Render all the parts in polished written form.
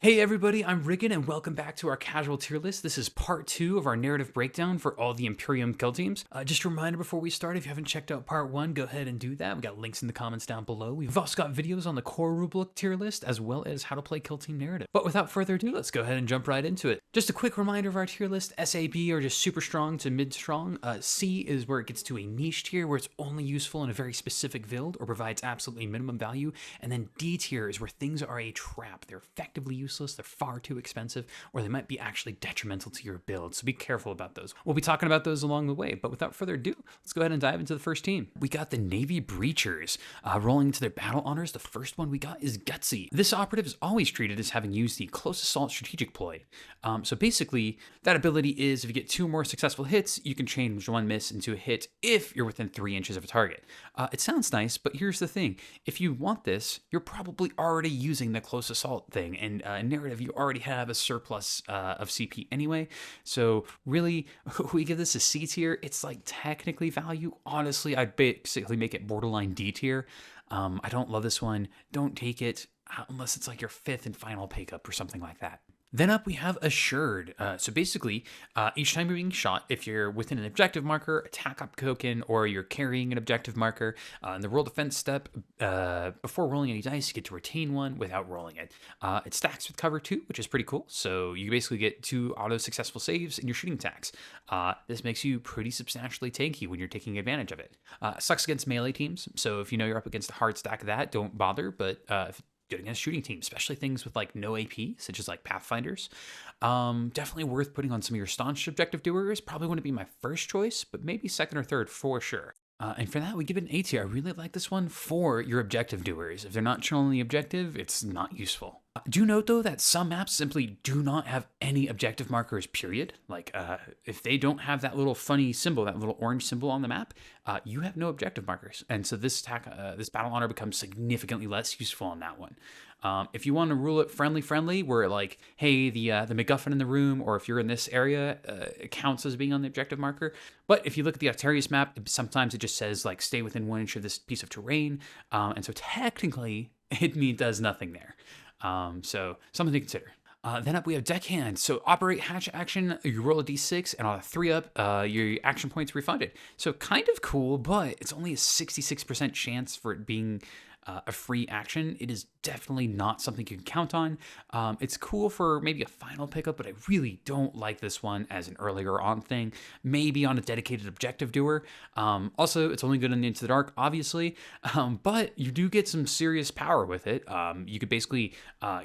Hey everybody, I'm Riggin and welcome back to our casual tier list. This is part 2 of our narrative breakdown for all the Imperium kill teams. Just a reminder before we start, if you haven't checked out part 1, go ahead and do that. We got links in the comments down below. We've also got videos on the core rulebook tier list as well as how to play kill team narrative. But without further ado, let's go ahead and jump right into it. Just a quick reminder of our tier list. SAB are just super strong to mid strong. C is where it gets to a niche tier where it's only useful in a very specific build or provides absolutely minimum value. And then D tier is where things are a trap. They're effectively useless. They're far too expensive, or they might be actually detrimental to your build, so be careful about those. We'll be talking about those along the way, but without further ado, let's go ahead and dive into the first team. We got the Navy Breachers. Rolling into their battle honors, the first one we got is Gutsy. This operative is always treated as having used the close assault strategic ploy. So basically, that ability is if you get 2 more successful hits, you can change 1 miss into a hit if you're within 3 inches of a target. It sounds nice, but here's the thing. If you want this, you're probably already using the close assault thing, and narrative, you already have a surplus of CP anyway. So really, we give this a C tier. It's like technically value. Honestly, I'd basically make it borderline D tier. I don't love this one. Don't take it unless it's like your 5th and final pickup or something like that. Then up we have Assured. So basically, each time you're being shot, if you're within an objective marker, attack up token, or you're carrying an objective marker, in the roll defense step, before rolling any dice, you get to retain 1 without rolling it. It stacks with cover 2, which is pretty cool. So you basically get 2 auto-successful saves in your shooting attacks. This makes you pretty substantially tanky when you're taking advantage of it. Sucks against melee teams, so if you know you're up against a hard stack of that, don't bother, but if good against shooting teams, especially things with like no AP, such as like Pathfinders. Definitely worth putting on some of your staunch objective doers. Probably wouldn't be my first choice, but maybe second or third for sure. And for that, we give it an A tier. I really like this one for your objective doers. If they're not trolling the objective, it's not useful. Do note, though, that some maps simply do not have any objective markers, period. Like, if they don't have that little funny symbol, that little orange symbol on the map, you have no objective markers. And so this battle honor becomes significantly less useful on that one. If you want to rule it friendly, where like, hey, the MacGuffin in the room, or if you're in this area, it counts as being on the objective marker. But if you look at the Octarius map, sometimes it just says like, stay within 1 inch of this piece of terrain. And so technically, it does nothing there. So something to consider. Then up we have Deckhand. So operate hatch action, you roll a d6, and on a 3-up, your action points refunded. So kind of cool, but it's only a 66% chance for it being a free action. It is definitely not something you can count on. It's cool for maybe a final pickup, but I really don't like this one as an earlier on thing. Maybe on a dedicated objective doer. Also, it's only good in Into the Dark, obviously, but you do get some serious power with it. You could basically,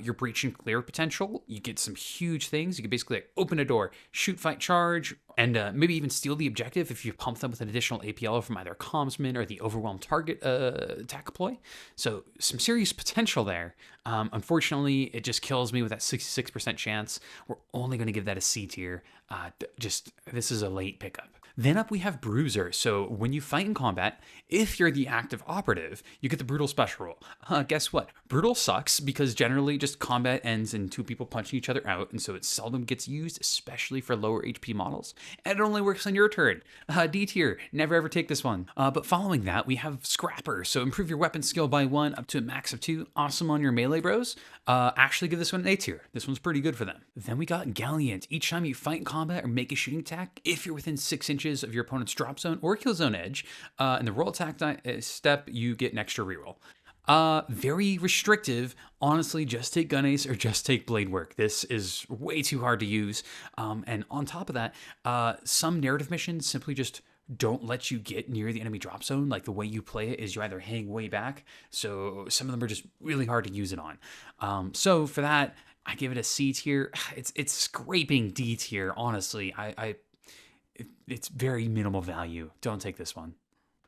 your breach and clear potential, you get some huge things. You could basically like, open a door, shoot, fight, charge, and maybe even steal the objective if you pump them with an additional APL from either Guardsmen or the overwhelmed target attack ploy. So some serious potential there. Unfortunately, it just kills me with that 66% chance. We're only going to give that a C tier. This is a late pickup. Then up we have Bruiser. So when you fight in combat, if you're the active operative, you get the Brutal special roll. Guess what? Brutal sucks because generally just combat ends in 2 people punching each other out, and so it seldom gets used, especially for lower HP models. And it only works on your turn. D tier, never ever take this one. But following that, we have Scrapper. So improve your weapon skill by 1 up to a max of 2. Awesome on your melee bros. Actually give this one an A tier. This one's pretty good for them. Then we got Gallant. Each time you fight in combat or make a shooting attack, if you're within 6 inches of your opponent's drop zone or kill zone edge, in the roll attack step, you get an extra reroll. Very restrictive. Honestly, just take Gun Ace or just take Blade Work. This is way too hard to use. And on top of that, some narrative missions simply just don't let you get near the enemy drop zone. Like the way you play it is you either hang way back. So some of them are just really hard to use it on. So for that, I give it a C tier. It's scraping D tier. Honestly, it's very minimal value. Don't take this one.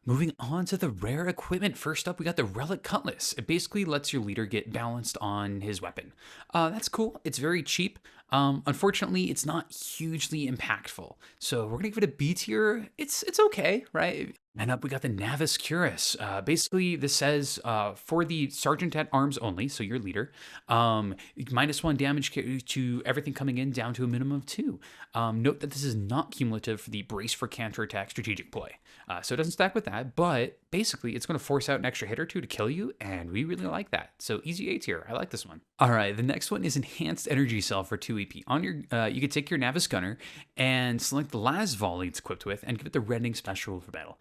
Moving on to the rare equipment. First up, we got the Relic Cutlass. It basically lets your leader get balanced on his weapon. That's cool. It's very cheap. Unfortunately, it's not hugely impactful. So we're gonna give it a B tier. It's okay, right? And up we got the Navis Curus. Basically, this says for the Sergeant at Arms only, so your leader, -1 damage to everything coming in down to a minimum of 2. Note that this is not cumulative for the Brace for Counterattack strategic play. So it doesn't stack with that, but basically it's going to force out an extra hit or two to kill you, and we really like that. So easy A tier. I like this one. All right, the next one is Enhanced Energy Cell for 2 EP. On your, you can take your Navis Gunner and select the last volley it's equipped with, and give it the Rending Special for battle.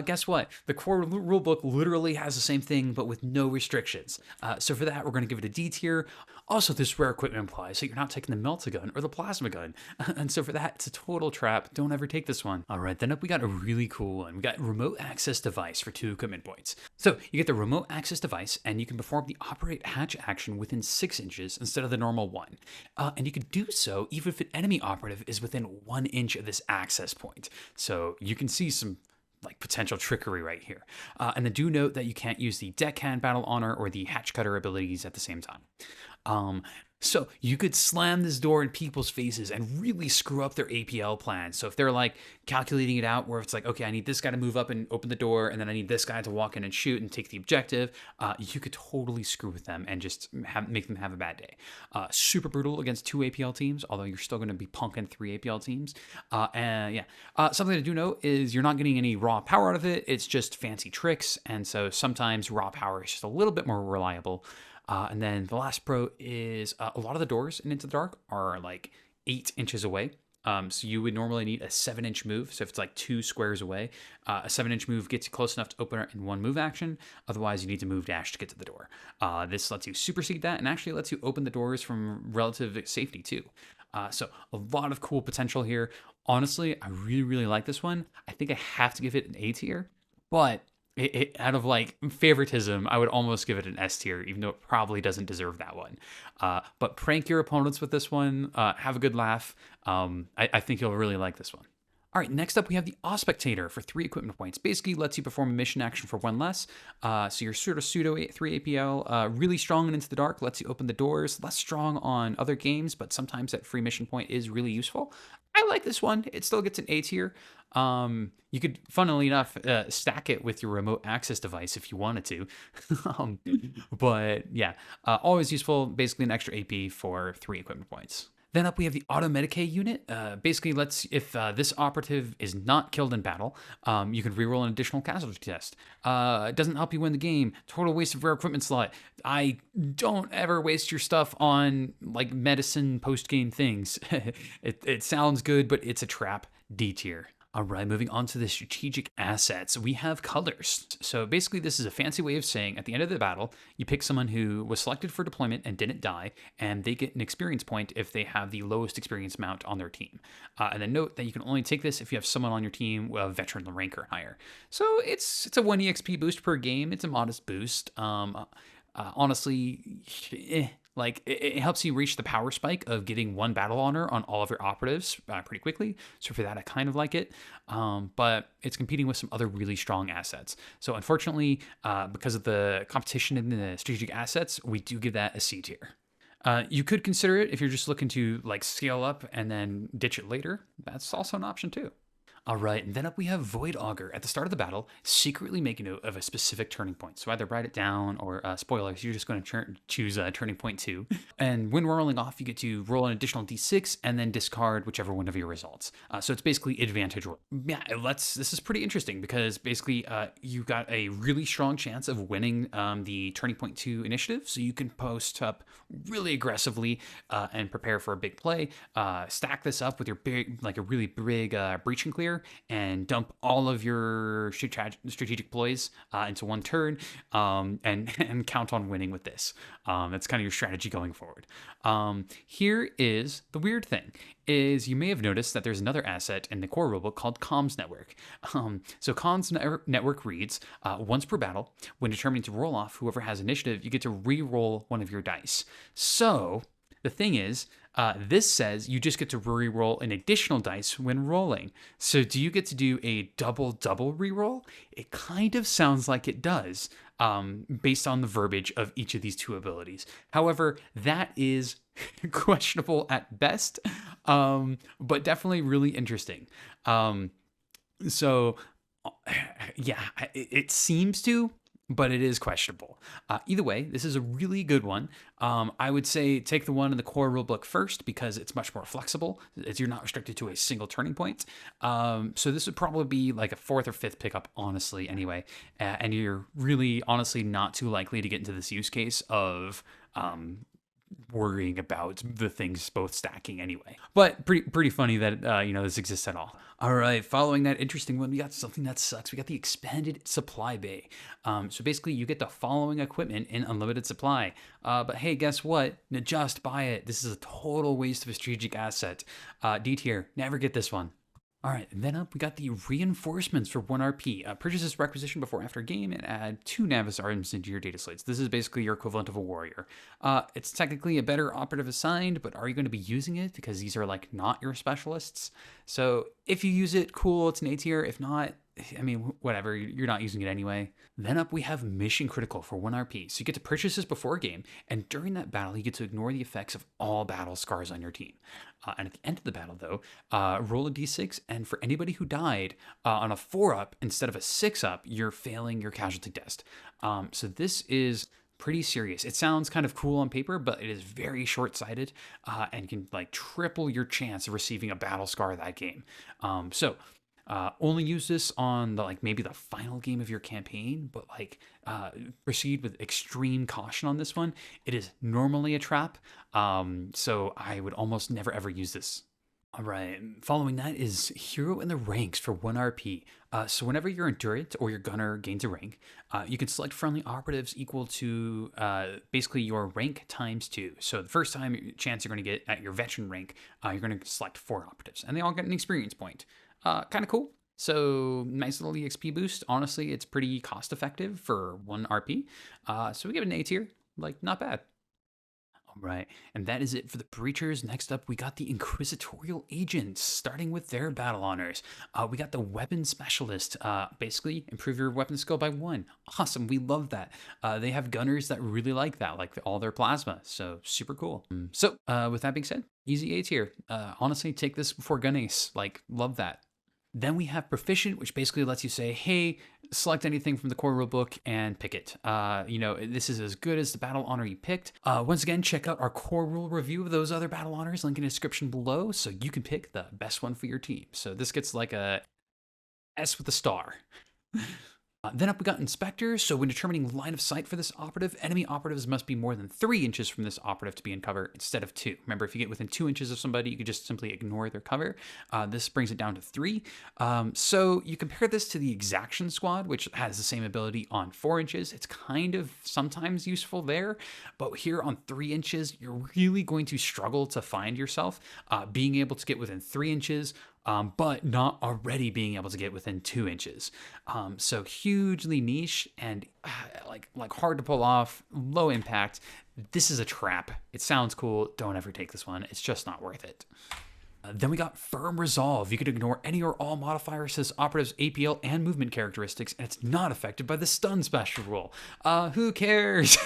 Guess what? The core rulebook literally has the same thing, but with no restrictions. So for that, we're going to give it a D tier. Also, this rare equipment applies, so you're not taking the Melt-A-Gun or the Plasma Gun. And so for that, it's a total trap. Don't ever take this one. All right, then up we got a really cool one. We got Remote Access Device for 2 equipment points. So you get the Remote Access Device, and you can perform the Operate Hatch action within 6 inches instead of the normal 1. And you can do so even if an enemy operative is within 1 inch of this access point. So you can see some like potential trickery right here. And then do note that you can't use the Deckhand Battle Honor or the Hatch Cutter abilities at the same time. So you could slam this door in people's faces and really screw up their APL plan. So if they're like calculating it out where it's like, okay, I need this guy to move up and open the door, and then I need this guy to walk in and shoot and take the objective, you could totally screw with them and just make them have a bad day. Super brutal against 2 APL teams, although you're still going to be punking 3 APL teams. And yeah, something to do note is you're not getting any raw power out of it. It's just fancy tricks. And so sometimes raw power is just a little bit more reliable. And then the last pro is a lot of the doors in Into the Dark are like 8 inches away. So you would normally need a 7-inch move. So if it's like 2 squares away, a 7-inch move gets you close enough to open it in 1 move action. Otherwise, you need to move dash to get to the door. This lets you supersede that and actually lets you open the doors from relative safety too. So a lot of cool potential here. Honestly, I really, really like this one. I think I have to give it an A tier, but out of like favoritism, I would almost give it an S tier, even though it probably doesn't deserve that one. But prank your opponents with this one. Have a good laugh. I think you'll really like this one. All right, next up we have the Auspectator for 3 equipment points. Basically lets you perform a mission action for 1 less. So you're sort of pseudo 3 APL, really strong and Into the Dark, lets you open the doors. Less strong on other games, but sometimes that free mission point is really useful. I like this one. It still gets an A tier. You could, funnily enough, stack it with your remote access device if you wanted to. But yeah, always useful. Basically an extra AP for 3 equipment points. Then up we have the Auto Medicae unit. Basically lets, if this operative is not killed in battle, you can reroll an additional casualty test. It doesn't help you win the game. Total waste of rare equipment slot. I don't ever waste your stuff on like medicine post-game things. It sounds good, but it's a trap. D tier. All right, moving on to the strategic assets. We have colors. So basically this is a fancy way of saying at the end of the battle, you pick someone who was selected for deployment and didn't die, and they get an experience point if they have the lowest experience amount on their team. And then note that you can only take this if you have someone on your team with a veteran rank or higher. So it's a 1 EXP boost per game. It's a modest boost. Honestly, like it helps you reach the power spike of getting 1 battle honor on all of your operatives pretty quickly. So for that, I kind of like it. But it's competing with some other really strong assets. So unfortunately, because of the competition in the strategic assets, we do give that a C tier. You could consider it if you're just looking to like scale up and then ditch it later. That's also an option too. All right, and then up we have Void Augur. At the start of the battle, secretly make a note of a specific turning point. So either write it down or, spoilers, you're just going to choose turning point 2. And when rolling off, you get to roll an additional d6 and then discard whichever one of your results. So it's basically advantage roll. Yeah, this is pretty interesting because basically you got a really strong chance of winning the turning point 2 initiative. So you can post up really aggressively and prepare for a big play. Stack this up with your a really big breach and clear, and dump all of your strategic ploys into 1 turn, and count on winning with this. That's kind of your strategy going forward. Here is the weird thing, is you may have noticed that there's another asset in the core rulebook called Comms Network. So Comms Network reads, once per battle, when determining to roll off whoever has initiative, you get to re-roll 1 of your dice. So the thing is, this says you just get to re-roll an additional dice when rolling. So do you get to do a double re-roll? It kind of sounds like it does, based on the verbiage of each of these 2 abilities. However, that is questionable at best, but definitely really interesting. So yeah, it seems to, but it is questionable. Either way, this is a really good one. I would say take the one in the core rulebook first because it's much more flexible. You're not restricted to a single turning point. So this would probably be like a fourth or fifth pickup, honestly, anyway. And you're really, honestly, not too likely to get into this use case of worrying about the things both stacking anyway. But pretty funny that this exists at all. All right, following that interesting one, we got something that sucks. We got the expanded supply bay. So basically, you get the following equipment in unlimited supply. But hey, guess what? Just buy it. This is a total waste of a strategic asset. D tier, never get this one. All right, and then up we got the reinforcements for 1 RP. Purchase this requisition before after game and add 2 Navis arms into your data slates. This is basically your equivalent of a warrior. It's technically a better operative assigned, but are you going to be using it? Because these are like not your specialists. So if you use it, cool, it's an A tier. If not, I mean, whatever, you're not using it anyway. Then up we have Mission Critical for 1 RP. So you get to purchase this before a game, and during that battle, you get to ignore the effects of all battle scars on your team. And at the end of the battle, though, roll a d6, and for anybody who died on a 4-up instead of a 6-up, you're failing your casualty test. So this is pretty serious. It sounds kind of cool on paper, but it is very short-sighted and can like triple your chance of receiving a battle scar that game. Only use this on the maybe the final game of your campaign, but proceed with extreme caution on this one. It is normally a trap, so I would almost never ever use this. All right, following that is Hero in the Ranks for 1 RP. So whenever your Endurant or your Gunner gains a rank, you can select friendly operatives equal to basically your rank times 2. So the first chance you're going to get at your Veteran rank, you're going to select 4 operatives, and they all get an experience point. Kind of cool. So nice little EXP boost. Honestly, it's pretty cost effective for 1 RP. So we give it an A tier. Not bad. All right, and that is it for the Breachers. Next up, we got the Inquisitorial Agents, starting with their battle honors. We got the Weapon Specialist. Basically, improve your weapon skill by 1. Awesome, we love that. They have gunners that really like that, like all their plasma, so super cool. So with that being said, easy A tier. Honestly, take this before Gun Ace. Love that. Then we have Proficient, which basically lets you say, hey, select anything from the core rulebook and pick it. This is as good as the battle honor you picked. Once again, check out our core rule review of those other battle honors, link in the description below, so you can pick the best one for your team. So this gets like a S with a star. Then up we got Inspectors. So when determining line of sight for this operative, enemy operatives must be more than 3 inches from this operative to be in cover instead of 2. Remember, if you get within 2 inches of somebody, you could just simply ignore their cover. This brings it down to 3. So you compare this to the Exaction Squad, which has the same ability on 4 inches. It's kind of sometimes useful there, but here on 3 inches, you're really going to struggle to find yourself being able to get within 3 inches, but not already being able to get within 2 inches. So hugely niche and like hard to pull off, low impact. This is a trap. It sounds cool. Don't ever take this one. It's just not worth it. Then we got Firm Resolve. You could ignore any or all modifiers to this operative's APL and movement characteristics, and it's not affected by the stun special rule. Who cares?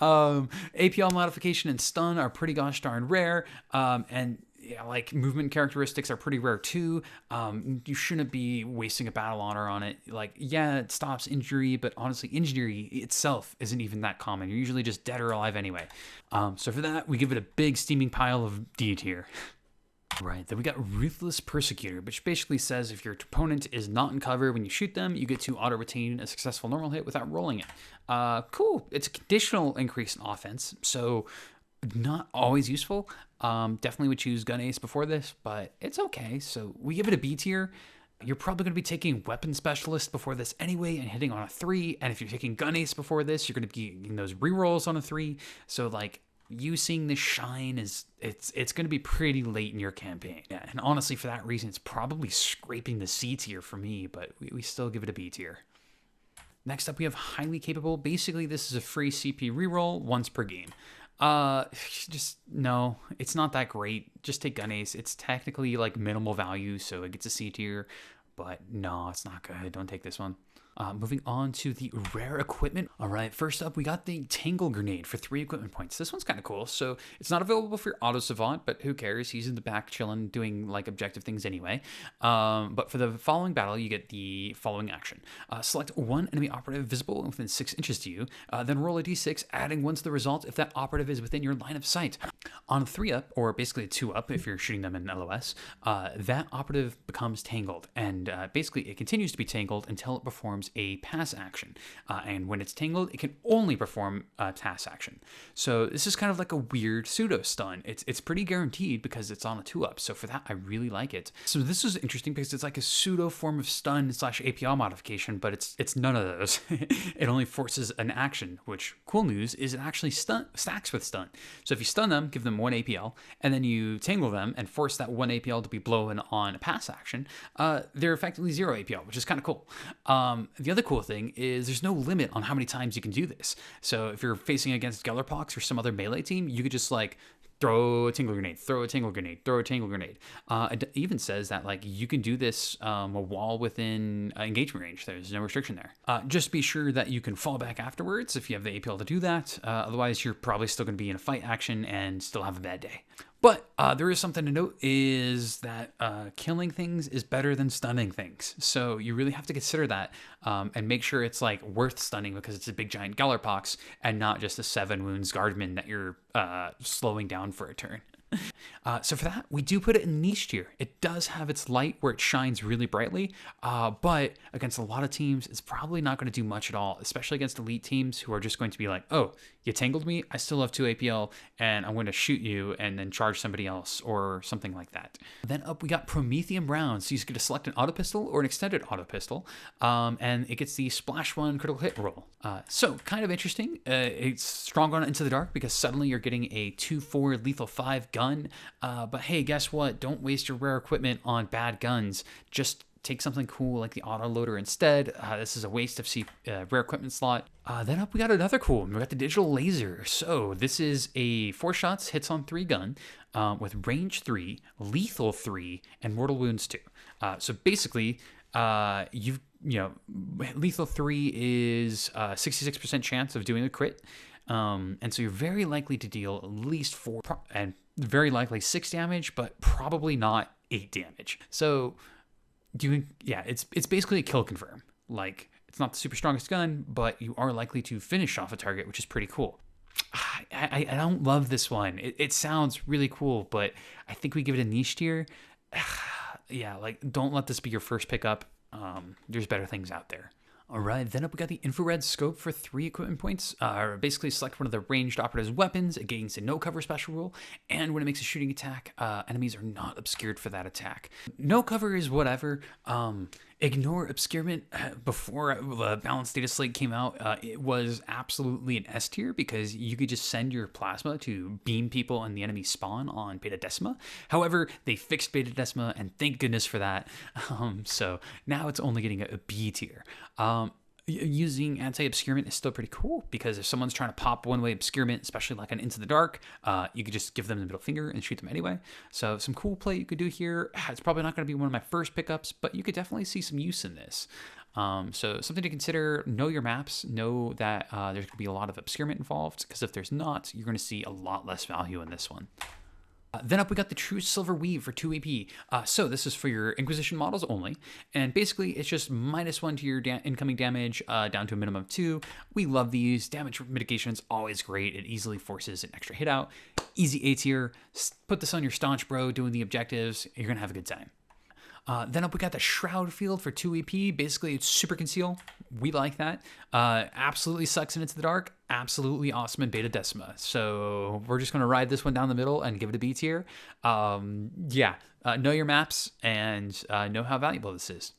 APL modification and stun are pretty gosh darn rare, and movement characteristics are pretty rare too. You shouldn't be wasting a battle honor on it. It stops injury, but honestly, injury itself isn't even that common. You're usually just dead or alive anyway. So for that, we give it a big steaming pile of D tier. Right, then we got Ruthless Persecutor, which basically says if your opponent is not in cover when you shoot them, you get to auto-retain a successful normal hit without rolling it. Cool. It's a conditional increase in offense, so not always useful. Definitely would choose Gun Ace before this, but it's okay. So we give it a B tier. You're probably going to be taking Weapon Specialist before this anyway and hitting on a 3, and if you're taking Gun Ace before this, you're going to be getting those rerolls on a 3, so you seeing this shine it's going to be pretty late in your campaign. Yeah, and honestly, for that reason, it's probably scraping the C tier for me, but we still give it a B tier. Next up, we have Highly Capable. Basically, this is a free CP reroll once per game. Just no, it's not that great. Just take Gun Ace. It's technically minimal value, so it gets a C tier, but no, it's not good. Don't take this one. Moving on to the rare equipment. All right, first up, we got the Tangle Grenade for 3 equipment points. This one's kind of cool. So it's not available for your Auto Savant, but who cares? He's in the back chilling, doing like objective things anyway. But for the following battle, you get the following action. Select one enemy operative visible within 6 inches to you, then roll a d6, adding 1 to the result if that operative is within your line of sight. On a 3-up, or basically a 2-up if you're shooting them in LOS, that operative becomes tangled, and basically it continues to be tangled until it performs a pass action. And when it's tangled, it can only perform a pass action. So this is kind of like a weird pseudo stun. It's pretty guaranteed because it's on a 2-up. So for that, I really like it. So this is interesting because it's like a pseudo form of stun / APL modification, but it's none of those. It only forces an action, which cool news is it actually stacks with stun. So if you stun them, give them 1 APL, and then you tangle them and force that 1 APL to be blown on a pass action, they're effectively 0 APL, which is kind of cool. The other cool thing is there's no limit on how many times you can do this. So if you're facing against Gellerpox or some other melee team, you could just like throw a Tingle Grenade, throw a Tingle Grenade, throw a Tingle Grenade. It even says that like you can do this a wall within engagement range. There's no restriction there. Just be sure that you can fall back afterwards if you have the APL to do that. Otherwise, you're probably still going to be in a fight action and still have a bad day. But there is something to note is that killing things is better than stunning things. So you really have to consider that and make sure it's like worth stunning because it's a big giant Gellerpox and not just a 7 wounds Guardsmen that you're slowing down for a turn. So for that, we do put it in niche tier. It does have its light where it shines really brightly, but against a lot of teams, it's probably not going to do much at all, especially against elite teams who are just going to be like, oh, you tangled me, I still have 2 APL, and I'm going to shoot you and then charge somebody else or something like that. Then up, we got Prometheum rounds. So you get to select an auto pistol or an extended auto pistol, and it gets the splash 1 critical hit roll. So kind of interesting. It's strong on Into the Dark because suddenly you're getting a 2/4 lethal 5 gun. But hey, guess what? Don't waste your rare equipment on bad guns. Just take something cool like the auto loader instead. This is a waste of rare equipment slot. Then up we got another cool one. We got the digital laser. So this is a 4 shots, hits on 3 gun with range 3, lethal 3, and mortal wounds 2. So basically, lethal 3 is 66% chance of doing a crit. And so you're very likely to deal at least 4 and very likely 6 damage, but probably not 8 damage. So it's basically a kill confirm. Like it's not the super strongest gun, but you are likely to finish off a target, which is pretty cool. I don't love this one. It sounds really cool, but I think we give it a niche tier. Yeah, like don't let this be your first pickup. There's better things out there. All right, then up we got the infrared scope for 3 equipment points. Basically select one of the ranged operative's weapons. It gains a no cover special rule, and when it makes a shooting attack, enemies are not obscured for that attack. No cover is whatever. Ignore obscurement. Before the balanced data slate came out, it was absolutely an S tier because you could just send your plasma to beam people in the enemy spawn on Beta Decima. However, they fixed Beta Decima, and thank goodness for that. So now it's only getting a B tier. Using anti-obscurement is still pretty cool because if someone's trying to pop one-way obscurement, especially like an Into the Dark, you could just give them the middle finger and shoot them anyway. So some cool play you could do here. It's probably not going to be one of my first pickups, but you could definitely see some use in this. So something to consider, know your maps, know that there's going to be a lot of obscurement involved because if there's not, you're going to see a lot less value in this one. Then up we got the True Silver Weave for 2 AP. So this is for your Inquisition models only, and basically it's just -1 to your incoming damage down to a minimum of 2. We love these. Damage mitigation is always great. It easily forces an extra hit out. Easy A tier. Put this on your staunch bro doing the objectives. You're going to have a good time. Then up we got the Shroud Field for 2 AP. Basically, it's super conceal. We like that. Absolutely sucks in Into the Dark. Absolutely awesome in Beta Decima. So we're just going to ride this one down the middle and give it a B tier. Know your maps and know how valuable this is.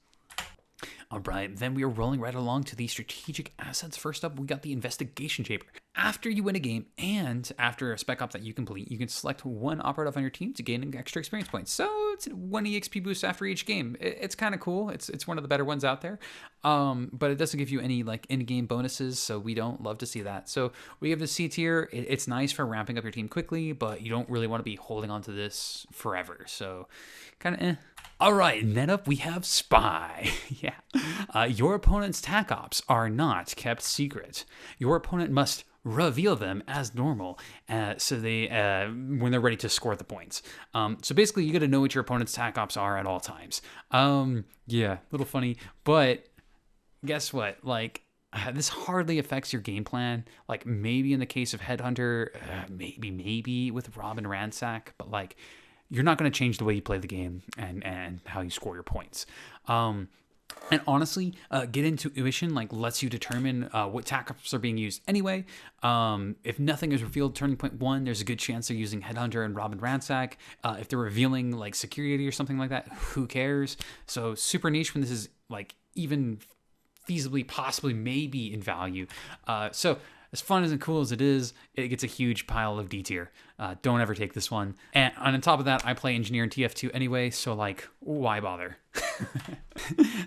All right, then we are rolling right along to the strategic assets. First up, we got the Investigation Chamber. After you win a game and after a spec op that you complete, you can select one operative on your team to gain extra experience points. So it's 1 EXP boost after each game. It's kind of cool. It's one of the better ones out there, but it doesn't give you any like in-game bonuses, so we don't love to see that. So we have the C tier. It's nice for ramping up your team quickly, but you don't really want to be holding on to this forever. So kind of All right, then up we have Spy. Yeah. Your opponent's tac ops are not kept secret. Your opponent must reveal them as normal so they when they're ready to score the points. So basically you got to know what your opponent's tac ops are at all times. Yeah, a little funny, but guess what? Like this hardly affects your game plan. Like maybe in the case of Headhunter, maybe with Rob and Ransack, but like you're not going to change the way you play the game and how you score your points. And honestly, Get Intuition like lets you determine what tac ops are being used anyway. If nothing is revealed turning point 1, there's a good chance they're using Headhunter and Robin Ransack. If they're revealing like security or something like that, who cares? So super niche when this is like even feasibly, possibly, maybe in value. So as fun and cool as it is, it gets a huge pile of D tier. Don't ever take this one. And on top of that, I play Engineer in TF2 anyway, so like, why bother?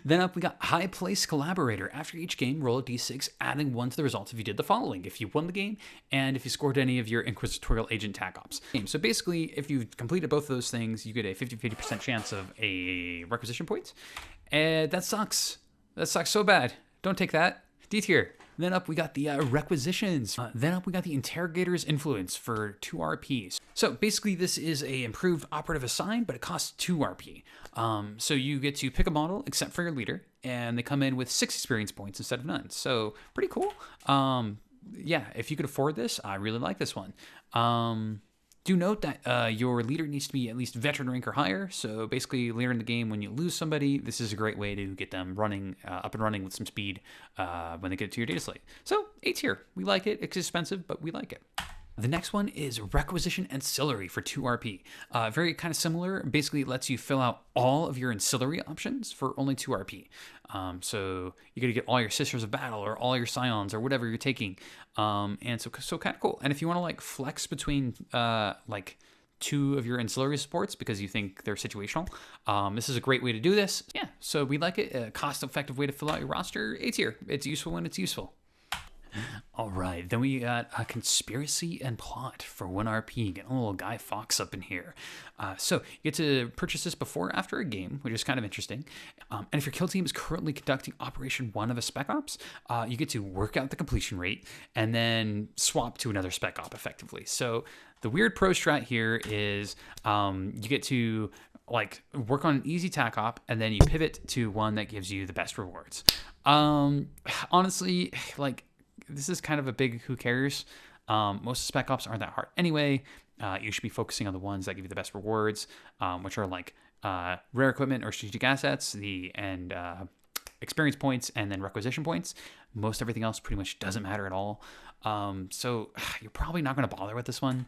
Then up, we got High Place Collaborator. After each game, roll a d6, adding 1 to the results if you did the following: if you won the game, and if you scored any of your Inquisitorial Agent tac ops. So basically, if you completed both of those things, you get a 50% chance of a requisition point. And that sucks. That sucks so bad. Don't take that. D tier. Then up, we got the requisitions. Then up, we got the Interrogator's Influence for 2 RPs. So basically, this is a improved operative assign, but it costs 2 RP. So you get to pick a model, except for your leader, and they come in with 6 experience points instead of none. So pretty cool. Yeah, if you could afford this, I really like this one. Do note that your leader needs to be at least veteran rank or higher. So basically, later in the game, when you lose somebody, this is a great way to get them running up and running with some speed when they get to your data slate. So A tier, we like it. It's expensive, but we like it. The next one is Requisition Ancillary for 2 RP. Very kind of similar. Basically, it lets you fill out all of your ancillary options for only 2 RP. So you got to get all your Sisters of Battle or all your Scions or whatever you're taking. And so kind of cool. And if you want to like flex between like 2 of your ancillary supports because you think they're situational, this is a great way to do this. Yeah, so we like it. A cost-effective way to fill out your roster. A tier. It's useful when it's useful. All right, then we got a Conspiracy and Plot for 1 RP. Getting a little Guy Fawkes up in here. So you get to purchase this before or after a game, which is kind of interesting. And if your kill team is currently conducting Operation 1 of a Spec Ops, you get to work out the completion rate and then swap to another Spec Op effectively. So the weird pro strat here is you get to like work on an easy tac op and then you pivot to one that gives you the best rewards. Honestly, like, this is kind of a big who cares. Most spec ops aren't that hard anyway. You should be focusing on the ones that give you the best rewards, which are like rare equipment or strategic assets, and experience points, and then requisition points. Most everything else pretty much doesn't matter at all. So you're probably not going to bother with this one.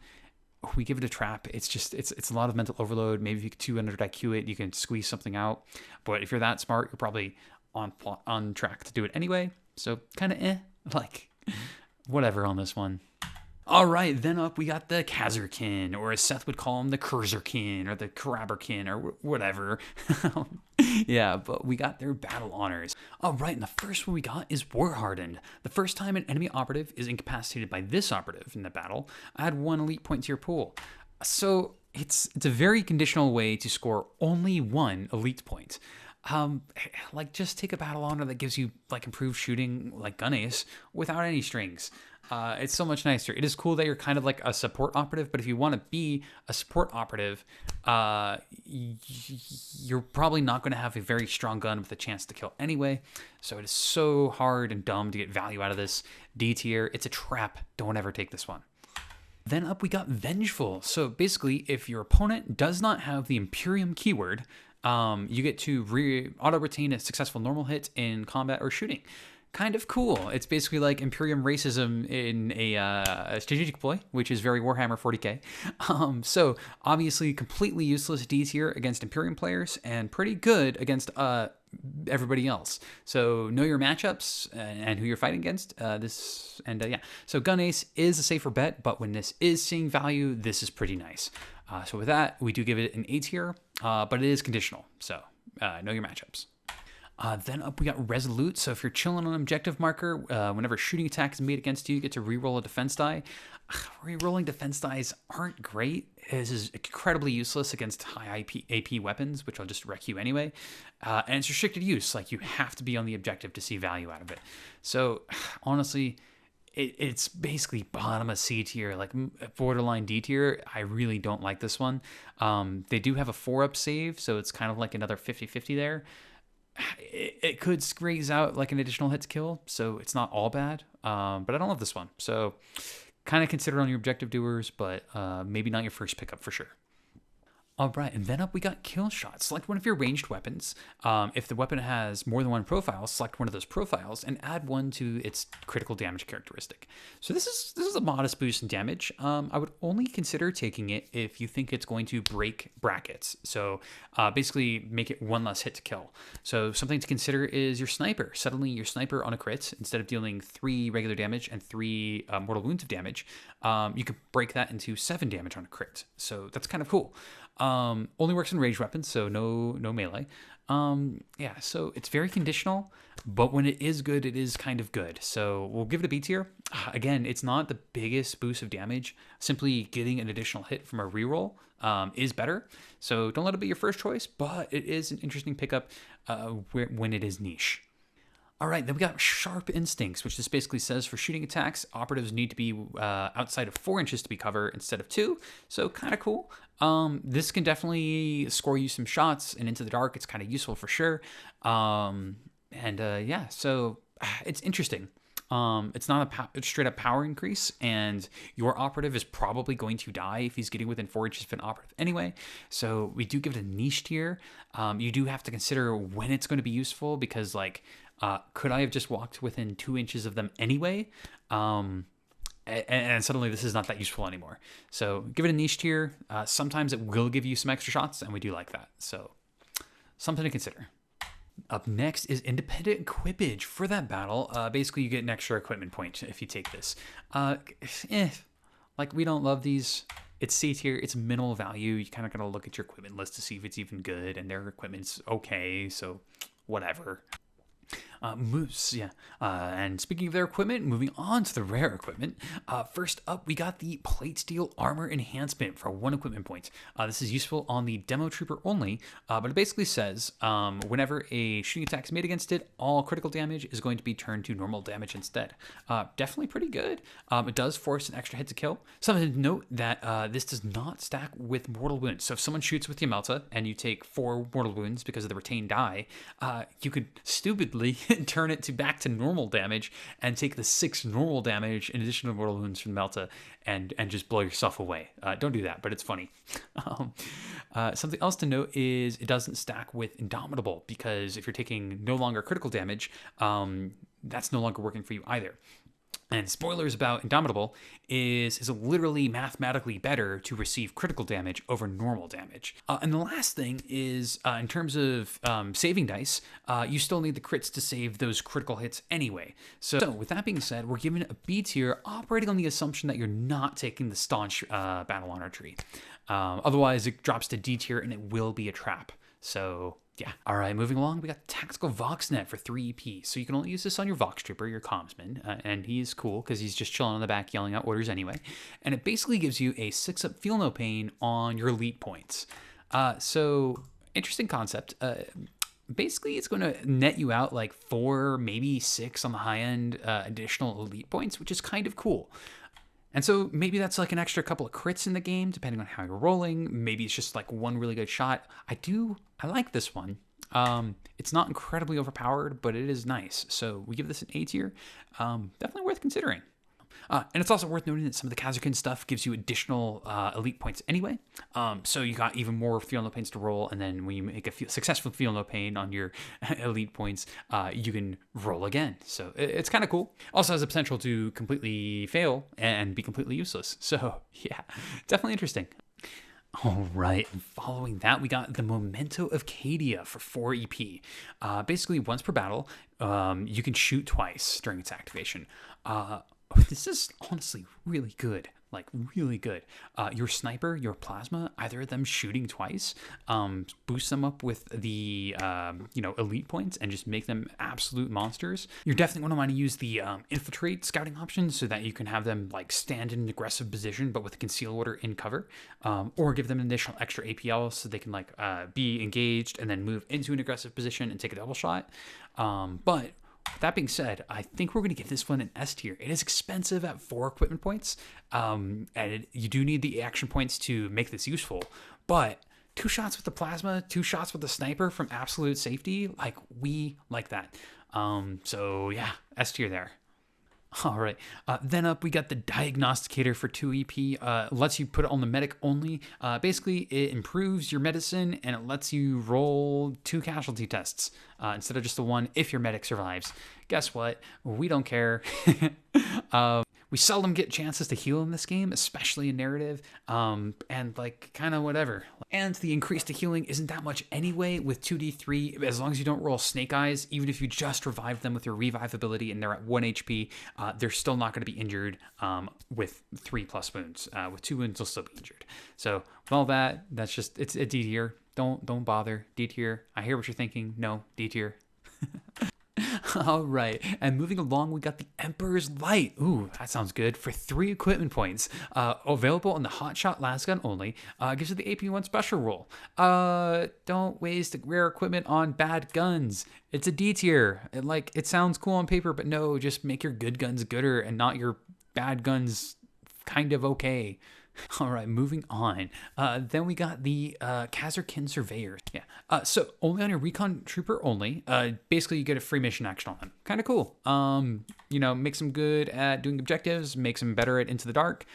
We give it a trap. It's just it's a lot of mental overload. Maybe if you 200 IQ it, you can squeeze something out. But if you're that smart, you're probably on track to do it anyway. So kind of like whatever on this one. All right, then up we got the Kasrkin, or as Seth would call him, the Kasrkin, or the Karaberkin, or whatever. Yeah, but we got their battle honors. All right, and the first one we got is War Hardened. The first time an enemy operative is incapacitated by this operative in the battle, add 1 elite point to your pool. So it's a very conditional way to score only 1 elite point. Like just take a battle honor that gives you like improved shooting, like Gun Ace, without any strings. It's so much nicer. It is cool that you're kind of like a support operative, but if you want to be a support operative, you're probably not going to have a very strong gun with a chance to kill anyway. So it is so hard and dumb to get value out of this. D tier, it's a trap. Don't ever take this one. Then up we got Vengeful. So basically, if your opponent does not have the Imperium keyword, you get to auto-retain a successful normal hit in combat or shooting. Kind of cool. It's basically like Imperium racism in a strategic ploy, which is very Warhammer 40k. So obviously completely useless D tier against Imperium players and pretty good against everybody else. So know your matchups and who you're fighting against. Yeah. So Gun Ace is a safer bet, but when this is seeing value, this is pretty nice. So with that, we do give it an A tier, but it is conditional. So know your matchups. Then up we got Resolute. So if you're chilling on an objective marker, whenever shooting attack is made against you, you get to reroll a defense die. Rerolling defense dies aren't great. This is incredibly useless against high AP weapons, which will just wreck you anyway. And it's restricted use. Like, you have to be on the objective to see value out of it. So honestly, it's basically bottom of C tier, like borderline D tier. I really don't like this one. They do have a 4-up save, so it's kind of like another 50-50 there. It could squeeze out like an additional hit to kill, so it's not all bad. But I don't love this one. So kind of consider it on your objective doers, but maybe not your first pickup for sure. All right, and then up we got Kill Shot. Select one of your ranged weapons. If the weapon has more than one profile, select one of those profiles and add one to its critical damage characteristic. So this is a modest boost in damage. I would only consider taking it if you think it's going to break brackets. So basically make it one less hit to kill. So something to consider is your sniper. Suddenly your sniper on a crit, instead of dealing 3 regular damage and 3 mortal wounds of damage, you could break that into 7 damage on a crit. So that's kind of cool. Only works in ranged weapons, so no melee. Yeah, so it's very conditional, but when it is good, it is kind of good. So we'll give it a B tier. Again, it's not the biggest boost of damage. Simply getting an additional hit from a reroll is better. So don't let it be your first choice, but it is an interesting pickup when it is niche. All right, then we got Sharp Instincts, which this basically says for shooting attacks, operatives need to be outside of 4 inches to be cover instead of 2, so kind of cool. This can definitely score you some shots, and into the dark, it's kind of useful for sure. Yeah, so it's interesting. It's not a straight up power increase, and your operative is probably going to die if he's getting within 4 inches of an operative anyway. So we do give it a niche tier. You do have to consider when it's going to be useful, because like, could I have just walked within 2 inches of them anyway? And suddenly this is not that useful anymore. So give it a niche tier. Sometimes it will give you some extra shots, and we do like that. So something to consider. Up next is Independent Equipage. For that battle, basically you get an extra equipment point if you take this. Like, we don't love these. It's C tier, it's minimal value. You kind of gotta look at your equipment list to see if it's even good, and their equipment's okay, so whatever. Moose, yeah. And speaking of their equipment, moving on to the rare equipment. First up, we got the Plate Steel Armor Enhancement for 1 equipment point. This is useful on the Demo Trooper only, but it basically says whenever a shooting attack is made against it, all critical damage is going to be turned to normal damage instead. Definitely pretty good. It does force an extra hit to kill. Something to note that this does not stack with mortal wounds. So if someone shoots with Yamelta and you take 4 mortal wounds because of the retained die, you could stupidly turn it back to normal damage and take the 6 normal damage in addition to mortal wounds from Melta and just blow yourself away. Don't do that, but it's funny. Something else to note is it doesn't stack with Indomitable, because if you're taking no longer critical damage, that's no longer working for you either. And spoilers about Indomitable is literally mathematically better to receive critical damage over normal damage. And the last thing is, in terms of saving dice, you still need the crits to save those critical hits anyway. So with that being said, we're giving it a B tier, operating on the assumption that you're not taking the Staunch Battle Honor tree. Otherwise, it drops to D tier and it will be a trap. So yeah. All right, moving along, we got Tactical Voxnet for 3 EP. So you can only use this on your Vox Trooper, your Commsman, and he's cool because he's just chilling on the back yelling out orders anyway. And it basically gives you a 6-up Feel No Pain on your elite points. So interesting concept. Basically, it's going to net you out like 4, maybe 6 on the high end additional elite points, which is kind of cool. And so maybe that's like an extra couple of crits in the game, depending on how you're rolling. Maybe it's just like 1 really good shot. I like this one. It's not incredibly overpowered, but it is nice. So we give this an A tier. Definitely worth considering. And it's also worth noting that some of the Kasrkin stuff gives you additional elite points anyway. So you got even more Feel No Pains to roll, and then when you make a successful Feel No Pain on your elite points, you can roll again. So it's kind of cool. Also has the potential to completely fail and be completely useless. So yeah, definitely interesting. All right, and following that, we got the Memento of Cadia for 4 EP. Basically, once per battle, you can shoot twice during its activation. This is honestly really good, like really good. Your sniper, your plasma, either of them shooting twice, boost them up with the elite points and just make them absolute monsters. You're definitely going to want to use the infiltrate scouting option so that you can have them like stand in an aggressive position but with a conceal order in cover, or give them an additional extra APL so they can like be engaged and then move into an aggressive position and take a double shot. But that being said, I think we're going to give this one an S tier. It is expensive at 4 equipment points, and you do need the action points to make this useful. But 2 shots with the plasma, 2 shots with the sniper from absolute safety, like we like that. So yeah, S tier there. All right. Then up, we got the Diagnosticator for 2 EP. Lets you put it on the medic only. Basically, it improves your medicine and it lets you roll 2 casualty tests instead of just the 1 if your medic survives. Guess what? We don't care. We seldom get chances to heal in this game, especially in narrative, and like kind of whatever. And the increase to healing isn't that much anyway with 2d3, as long as you don't roll snake eyes. Even if you just revive them with your revive ability and they're at 1 HP, they're still not going to be injured with 3+ wounds. With 2 wounds, they'll still be injured. So with all that, that's just, it's a D tier. Don't bother. D tier. I hear what you're thinking. No, D tier. All right, and moving along, we got the Emperor's Light. Ooh, that sounds good. For 3 equipment points, available on the Hotshot Lasgun only. Gives you the AP1 special roll. Don't waste rare equipment on bad guns. It's a D tier. It sounds cool on paper, but no, just make your good guns gooder and not your bad guns kind of okay. All right, moving on. Then we got the Kasrkin Surveyor. Yeah. So only on your Recon Trooper only. Basically, you get a free mission action on him. Kind of cool. Makes him good at doing objectives. Makes him better at Into the Dark.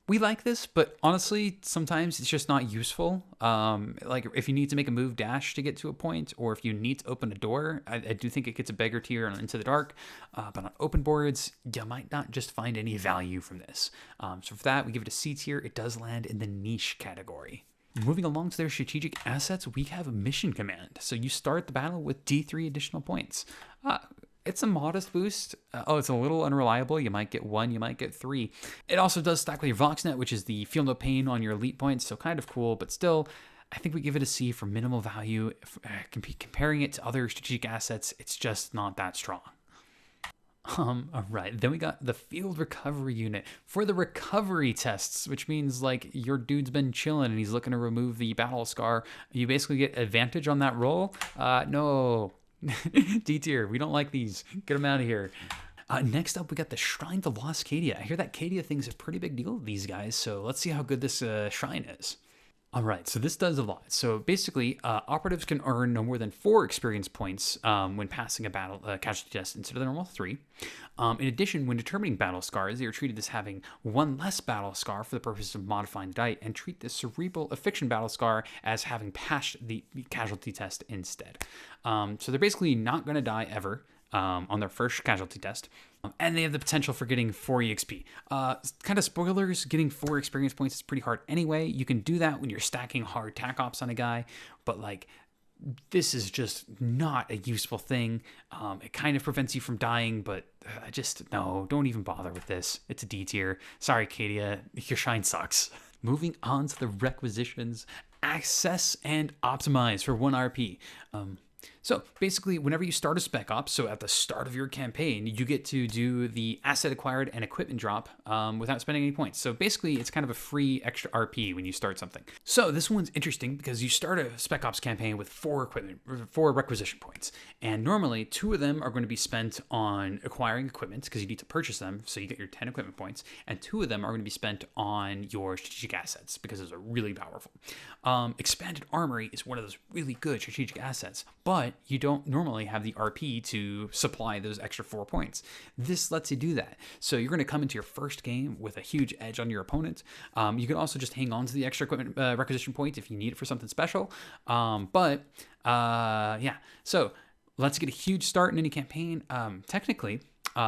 We like this, but honestly, sometimes it's just not useful. Like if you need to make a move dash to get to a point, or if you need to open a door, I do think it gets a beggar tier on Into the Dark. But on open boards, you might not just find any value from this. So for that, we give it a C tier. It does land in the niche category. Moving along to their strategic assets, we have a mission command. So you start the battle with D3 additional points. It's a modest boost. It's a little unreliable. You might get 1, you might get 3. It also does stack with your Voxnet, which is the Feel No Pain on your elite points, so kind of cool, but still, I think we give it a C for minimal value. Comparing it to other strategic assets, it's just not that strong. All right, then we got the Field Recovery Unit for the recovery tests, which means like your dude's been chilling and he's looking to remove the battle scar. You basically get advantage on that roll. No. D tier. We don't like these. Get them out of here. Next up, we got the Shrine to Lost Cadia. I hear that Cadia thing's a pretty big deal with these guys, so let's see how good this shrine is. All right, so this does a lot. So basically, operatives can earn no more than 4 experience points when passing a battle casualty test instead of the normal 3. In addition, when determining battle scars, they are treated as having 1 less battle scar for the purpose of modifying the die, and treat the cerebral affliction battle scar as having passed the casualty test instead. So they're basically not going to die ever on their first casualty test. And they have the potential for getting 4 EXP. Kind of spoilers, getting 4 experience points is pretty hard anyway. You can do that when you're stacking hard tac ops on a guy, but like, this is just not a useful thing. It kind of prevents you from dying, but no, don't even bother with this. It's a D tier. Sorry, Cadia, your shine sucks. Moving on to the requisitions, access and optimize for 1 RP. So basically, whenever you start a spec op, so at the start of your campaign, you get to do the asset acquired and equipment drop without spending any points. So basically, it's kind of a free extra RP when you start something. So this one's interesting because you start a spec ops campaign with 4 requisition points. And normally, 2 of them are going to be spent on acquiring equipment because you need to purchase them. So you get your 10 equipment points. And 2 of them are going to be spent on your strategic assets because those are really powerful. Expanded Armory is one of those really good strategic assets, but you don't normally have the RP to supply those extra 4 points. This lets you do that. So you're going to come into your first game with a huge edge on your opponent. You can also just hang on to the extra equipment requisition point if you need it for something special. Yeah, so let's get a huge start in any campaign. Technically,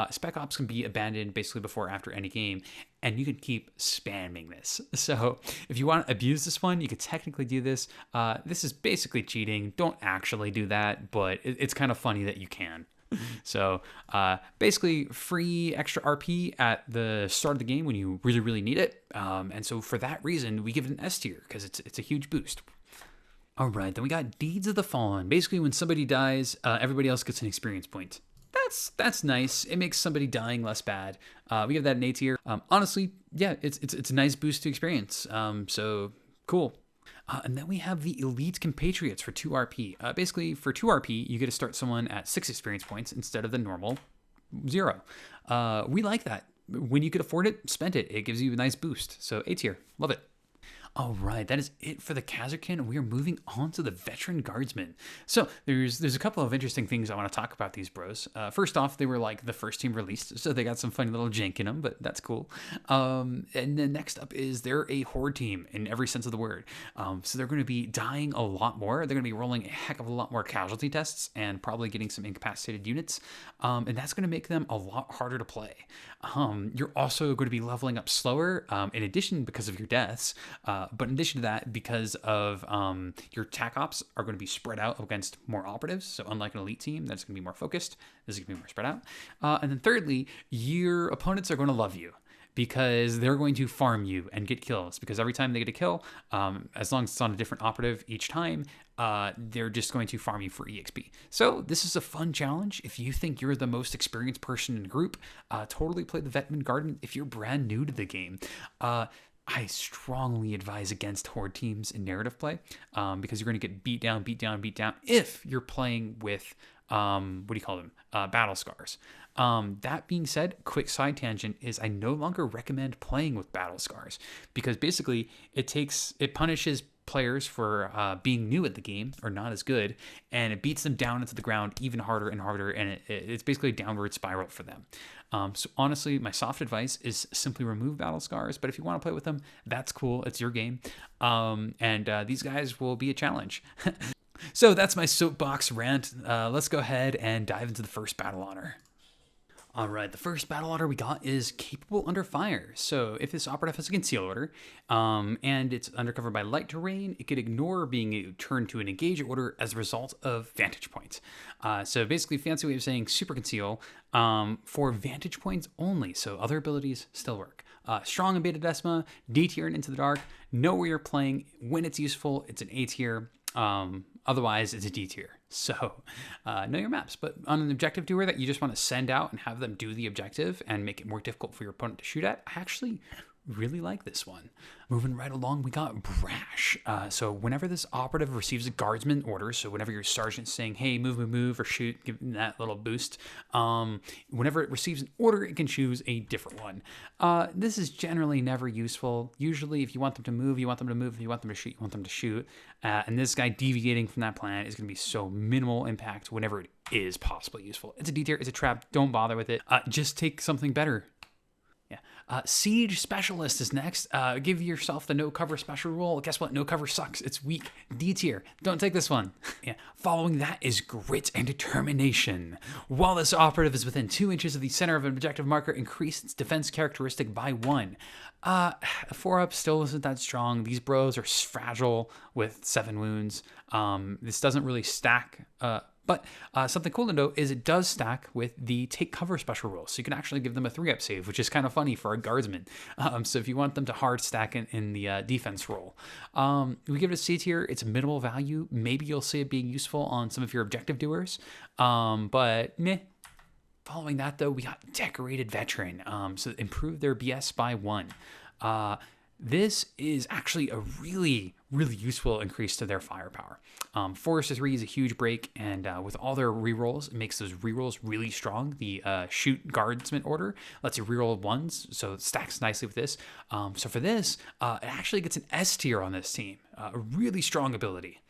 spec ops can be abandoned basically before or after any game, and you can keep spamming this. So if you want to abuse this one, you could technically do this. This is basically cheating. Don't actually do that, but it's kind of funny that you can. So basically free extra RP at the start of the game when you really, really need it. And so for that reason, we give it an S tier because it's a huge boost. All right, then we got Deeds of the Fallen. Basically, when somebody dies, everybody else gets an experience point. That's nice. It makes somebody dying less bad. We give that an A tier. Honestly, yeah, it's a nice boost to experience. So cool. And then we have the Elite Compatriots for 2 RP. Basically, for 2 RP, you get to start someone at 6 experience points instead of the normal 0. We like that. When you could afford it, spend it. It gives you a nice boost. So A tier. Love it. All right, that is it for the Kasrkin. We are moving on to the Veteran Guardsmen. So there's a couple of interesting things I want to talk about these bros. First off, they were like the first team released, so they got some funny little jank in them, but that's cool. And then next up is they're a horde team in every sense of the word. So they're going to be dying a lot more. They're going to be rolling a heck of a lot more casualty tests and probably getting some incapacitated units. And that's going to make them a lot harder to play. You're also going to be leveling up slower, in addition because of your deaths. But in addition to that, because of your attack ops are going to be spread out against more operatives. So unlike an elite team, that's going to be more focused. This is going to be more spread out. And then thirdly, your opponents are going to love you because they're going to farm you and get kills. Because every time they get a kill, as long as it's on a different operative each time, they're just going to farm you for EXP. So this is a fun challenge. If you think you're the most experienced person in the group, totally play the Veteran Guardsmen. If you're brand new to the game, I strongly advise against horde teams in narrative play because you're going to get beat down if you're playing with, what do you call them? Battle scars. That being said, quick side tangent is I no longer recommend playing with battle scars because basically it punishes players for being new at the game or not as good, and it beats them down into the ground even harder and harder, and it's basically a downward spiral for them. So honestly, my soft advice is simply remove battle scars, but if you want to play with them, that's cool. It's your game. And these guys will be a challenge. So that's my soapbox rant. Let's go ahead and dive into the first battle honor. All right, the first battle order we got is Capable Under Fire. So if this operative has a conceal order and it's undercover by light terrain, it could ignore being turned to an engage order as a result of vantage points. So basically, fancy way of saying super conceal for vantage points only. So other abilities still work. Strong and Beta Decima, D tier and Into the Dark. Know where you're playing. When it's useful, it's an A tier. Otherwise, it's a D tier. So know your maps. But on an objective doer that you just want to send out and have them do the objective and make it more difficult for your opponent to shoot at, I actually really like this one. Moving right along, we got Brash. So whenever this operative receives a guardsman order, so whenever your sergeant's saying, hey, move, or shoot, give them that little boost, whenever it receives an order, it can choose a different one. This is generally never useful. Usually, if you want them to move, you want them to move. If you want them to shoot, you want them to shoot. And this guy deviating from that plan is going to be so minimal impact whenever it is possibly useful. It's a D tier, it's a trap, don't bother with it. Just take something better. Siege Specialist is next. Give yourself the no cover special rule. Guess what? No cover sucks. It's weak. D tier. Don't take this one. Following that is Grit and Determination. While this operative is within 2 inches of the center of an objective marker, increase its defense characteristic by 1. 4-up still isn't that strong. These bros are fragile with 7 wounds. This doesn't really stack. But something cool to note is it does stack with the take cover special rule. So you can actually give them a 3-up save, which is kind of funny for a guardsman. So if you want them to hard stack in the defense role. We give it a C tier. It's a minimal value. Maybe you'll see it being useful on some of your objective doers. But meh. Following that, though, we got Decorated Veteran. So improve their BS by 1. This is actually a really, really useful increase to their firepower. 4-3 is a huge break, and with all their rerolls, it makes those rerolls really strong. The Shoot Guardsman order lets you reroll 1s, so it stacks nicely with this. So for this, it actually gets an S tier on this team. A really strong ability.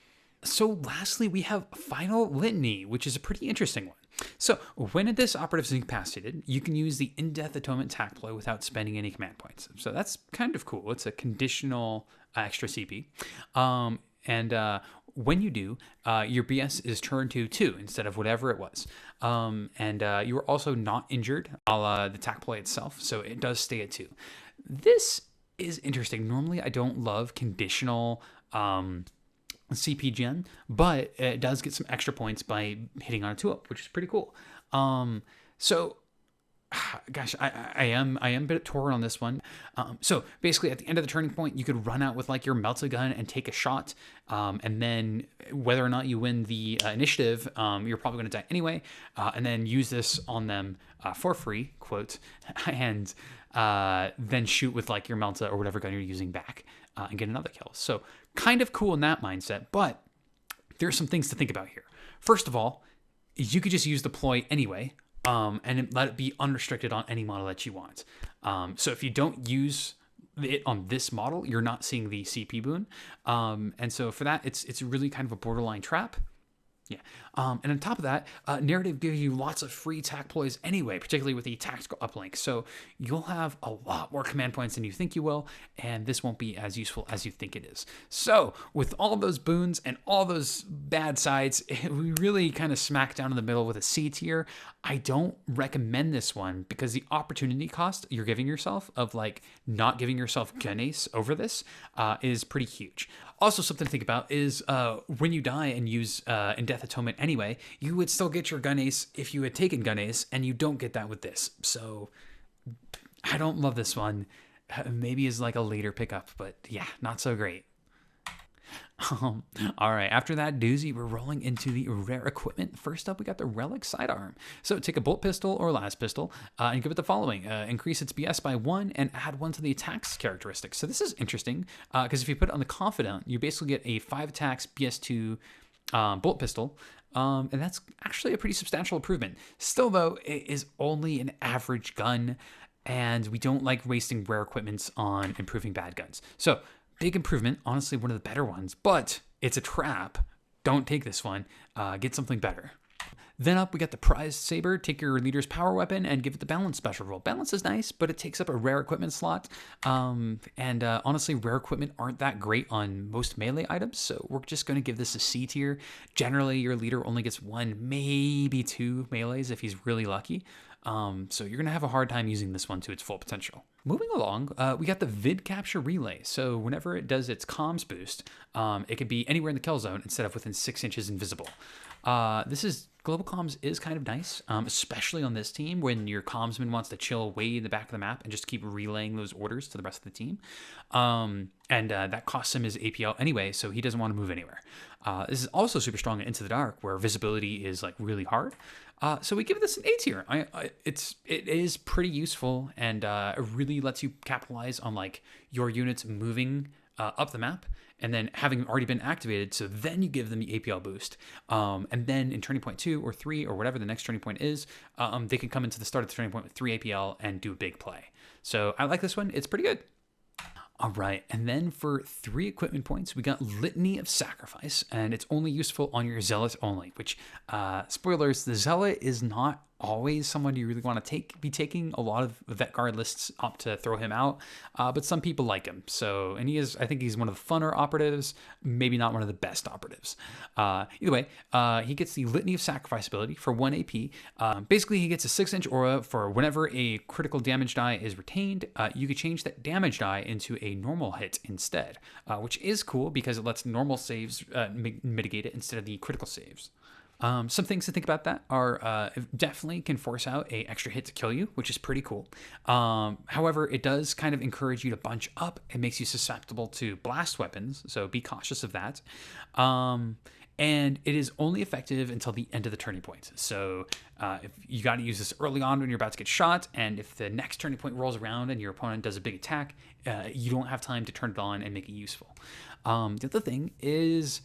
So lastly, we have Final Litany, which is a pretty interesting one. So when this operative is incapacitated, you can use the In-Death Atonement tac ploy without spending any command points. So that's kind of cool. It's a conditional extra CP. When you do, your BS is turned to 2 instead of whatever it was. You are also not injured, a la the tac ploy itself, so it does stay at 2. This is interesting. Normally, I don't love conditional CP gen, but it does get some extra points by hitting on a 2-up, which is pretty cool. So gosh, I am a bit torn on this one. So basically, at the end of the turning point, you could run out with like your melta gun and take a shot, and then whether or not you win the initiative, you're probably going to die anyway, and then use this on them for free, quote, and then shoot with like your melta or whatever gun you're using back and get another kill. So kind of cool in that mindset, but there's some things to think about here. First of all, you could just use deploy anyway. And let it be unrestricted on any model that you want. So if you don't use it on this model, you're not seeing the CP boon. And so for that, it's really kind of a borderline trap. Yeah. And on top of that, narrative gives you lots of free tac ploys anyway, particularly with the tactical uplink. So you'll have a lot more command points than you think you will, and this won't be as useful as you think it is. So with all those boons and all those bad sides, we really kind of smack down in the middle with a C tier. I don't recommend this one because the opportunity cost you're giving yourself of like not giving yourself gun ace over this is pretty huge. Also, something to think about is when you die and use in Death Atonement anyway, you would still get your gun ace if you had taken gun ace, and you don't get that with this. So I don't love this one. Maybe as like a later pickup, but yeah, not so great. All right, after that doozy, we're rolling into the rare equipment. First up, we got the Relic Sidearm. So take a bolt pistol or las pistol and give it the following. Increase its BS by 1 and add 1 to the attacks characteristic. So this is interesting because if you put it on the Confidant, you basically get a 5 attacks BS2 bolt pistol. And that's actually a pretty substantial improvement. Still, though, it is only an average gun, and we don't like wasting rare equipments on improving bad guns. So big improvement, honestly one of the better ones, but it's a trap. Don't take this one. Get something better. Then up, we got the Prized Saber. Take your leader's power weapon and give it the Balance special roll. Balance is nice, but it takes up a rare equipment slot. Honestly, rare equipment aren't that great on most melee items, so we're just going to give this a C tier. Generally, your leader only gets 1, maybe 2 melees if he's really lucky. So you're going to have a hard time using this one to its full potential. Moving along, we got the Vid Capture Relay. So whenever it does its comms boost, it can be anywhere in the kill zone instead of within 6 inches invisible. Global comms is kind of nice, especially on this team when your commsman wants to chill way in the back of the map and just keep relaying those orders to the rest of the team. That costs him his APL anyway, so he doesn't want to move anywhere. This is also super strong in Into the Dark, where visibility is like really hard. So we give this an A tier. It is pretty useful, and it really lets you capitalize on like your units moving up the map, and then having already been activated, so then you give them the APL boost. And then in turning point 2 or 3 or whatever the next turning point is, they can come into the start of the turning point with 3 APL and do a big play. So I like this one. It's pretty good. All right, and then for 3 equipment points, we got Litany of Sacrifice, and it's only useful on your Zealot only, which, spoilers, the Zealot is not always someone you really want to be taking. A lot of Vet Guard lists opt to throw him out, but some people like him. So, and I think he's one of the funner operatives, maybe not one of the best operatives. Either way, he gets the Litany of Sacrifice ability for 1 AP. Basically, he gets a 6-inch aura for whenever a critical damage die is retained. You can change that damage die into a normal hit instead, which is cool because it lets normal saves mitigate it instead of the critical saves. Some things to think about that are definitely can force out a extra hit to kill you, which is pretty cool. However, it does kind of encourage you to bunch up. It makes you susceptible to blast weapons, so be cautious of that. And it is only effective until the end of the turning point. So if you got to use this early on when you're about to get shot, and if the next turning point rolls around and your opponent does a big attack, you don't have time to turn it on and make it useful. The other thing is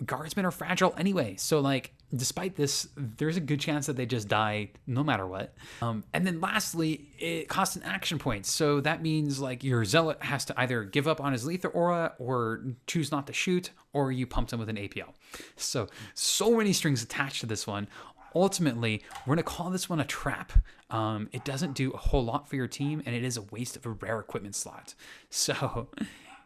Guardsmen are fragile anyway, so like despite this, there's a good chance that they just die no matter what. And then lastly, it costs an action point, so that means like your Zealot has to either give up on his lethal aura or choose not to shoot, or you pumped him with an APL. So many strings attached to this one. Ultimately, we're going to call this one a trap. It doesn't do a whole lot for your team, and it is a waste of a rare equipment slot. So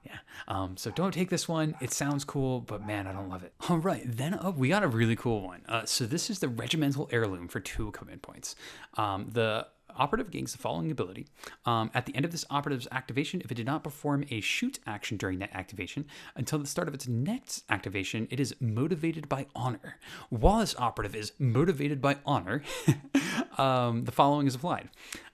yeah, so don't take this one. It sounds cool, but man, I don't love it. All right, then up, we got a really cool one. So this is the Regimental Heirloom for 2 equipment points. The operative gains the following ability. At the end of this operative's activation, if it did not perform a shoot action during that activation, until the start of its next activation, it is motivated by honor. While this operative is motivated by honor, the following is applied.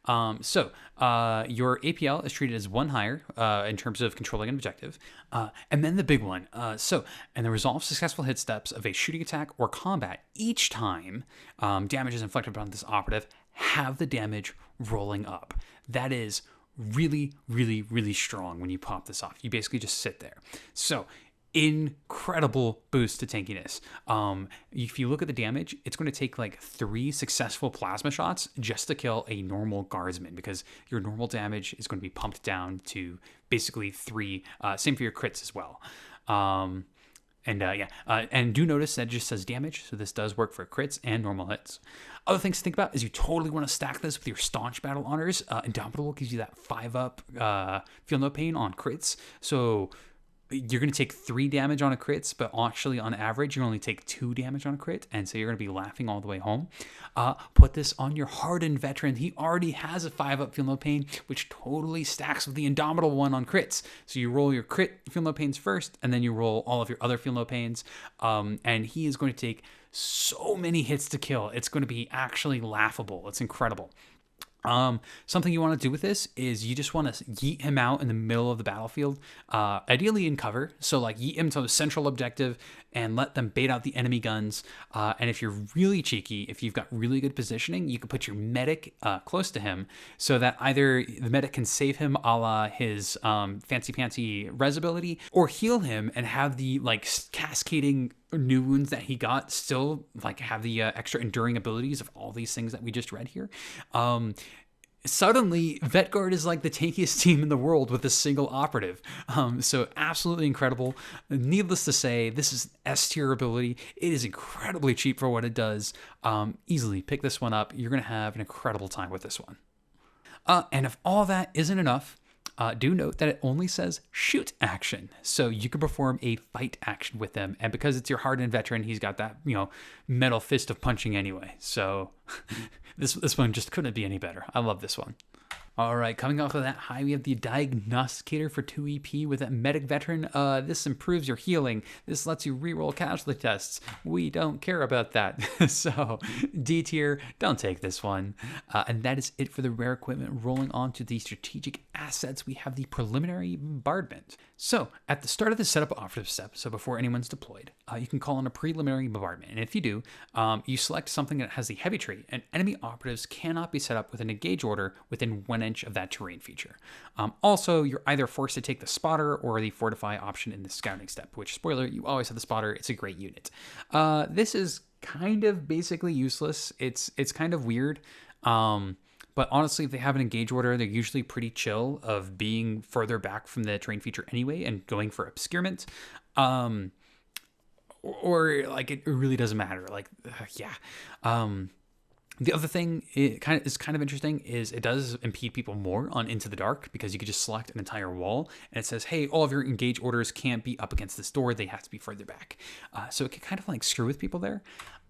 Your APL is treated as one higher in terms of controlling an objective. And then the big one. And the resolve successful hit steps of a shooting attack or combat each time damage is inflicted upon this operative have the damage rolling up. That is really, really, really strong when you pop this off. You basically just sit there. So incredible boost to tankiness. If you look at the damage, it's going to take like 3 successful plasma shots just to kill a normal guardsman, because your normal damage is going to be pumped down to basically 3. Same for your crits as well. And do notice that it just says damage, so this does work for crits and normal hits. Other things to think about is you totally want to stack this with your staunch battle honors. Indomitable gives you that 5-up feel no pain on crits, so you're going to take 3 damage on a crits, but actually on average, you only take 2 damage on a crit, and so you're going to be laughing all the way home. Put this on your hardened veteran. He already has a 5-up feel no pain, which totally stacks with the Indomitable one on crits. So you roll your crit feel no pains first, and then you roll all of your other feel no pains, and he is going to take so many hits to kill. It's going to be actually laughable. It's incredible. Something you want to do with this is you just want to yeet him out in the middle of the battlefield, ideally in cover. So like yeet him to the central objective and let them bait out the enemy guns. And if you're really cheeky, if you've got really good positioning, you can put your medic close to him so that either the medic can save him a la his fancy pantsy res ability, or heal him and have the like cascading new wounds that he got still like have the extra enduring abilities of all these things that we just read here. Suddenly, Vetguard is like the tankiest team in the world with a single operative. So absolutely incredible. Needless to say, this is S tier ability. It is incredibly cheap for what it does. Easily pick this one up. You're going to have an incredible time with this one. And if all that isn't enough, do note that it only says shoot action. So you can perform a fight action with them. And because it's your hardened veteran, he's got that, metal fist of punching anyway. So this one just couldn't be any better. I love this one. All right, coming off of that high, we have the Diagnosticator for 2 EP with a Medic Veteran. This improves your healing. This lets you reroll casualty tests. We don't care about that. So, D tier, don't take this one. And that is it for the rare equipment. Rolling on to the strategic assets, we have the Preliminary Bombardment. So, at the start of the setup operative step, so before anyone's deployed, you can call on a Preliminary Bombardment. And if you do, you select something that has the heavy trait, and enemy operatives cannot be set up with an engage order within 1 inch of that terrain feature. Also, you're either forced to take the spotter or the fortify option in the scouting step, which, spoiler, you always have the spotter. It's a great unit. This is kind of basically useless. It's kind of weird. But honestly, if they have an engage order, they're usually pretty chill of being further back from the terrain feature anyway and going for obscurement. Or like it really doesn't matter. The other thing is kind of interesting is it does impede people more on Into the Dark, because you could just select an entire wall and it says, hey, all of your engage orders can't be up against this door. They have to be further back. So it can kind of like screw with people there.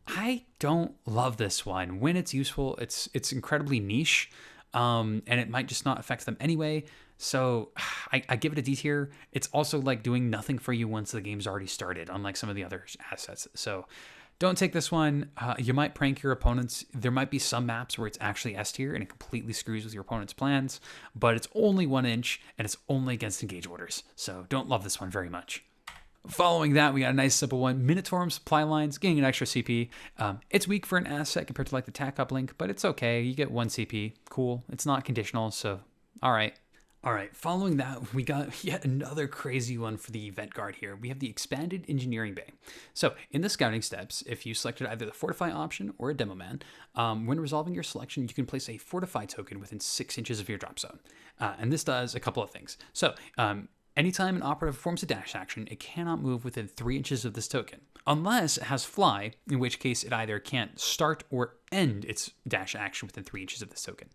I don't love this one. When it's useful, it's incredibly niche, and it might just not affect them anyway. So I give it a D tier. It's also like doing nothing for you once the game's already started, unlike some of the other assets. So don't take this one. You might prank your opponents. There might be some maps where it's actually S tier and it completely screws with your opponent's plans, but it's only 1 inch and it's only against engage orders. So don't love this one very much. Following that, we got a nice simple one. Minotaur supply lines, getting an extra CP. It's weak for an asset compared to like the tac uplink, but it's okay. You get 1 CP. Cool. It's not conditional, so all right. All right, following that, we got yet another crazy one for the Event Guard here. We have the Expanded Engineering Bay. So in the scouting steps, if you selected either the Fortify option or a Demo Man, when resolving your selection, you can place a Fortify token within 6 inches of your drop zone. And this does a couple of things. So Anytime an operative performs a dash action, it cannot move within 3 inches of this token, unless it has fly, in which case it either can't start or end its dash action within 3 inches of this token.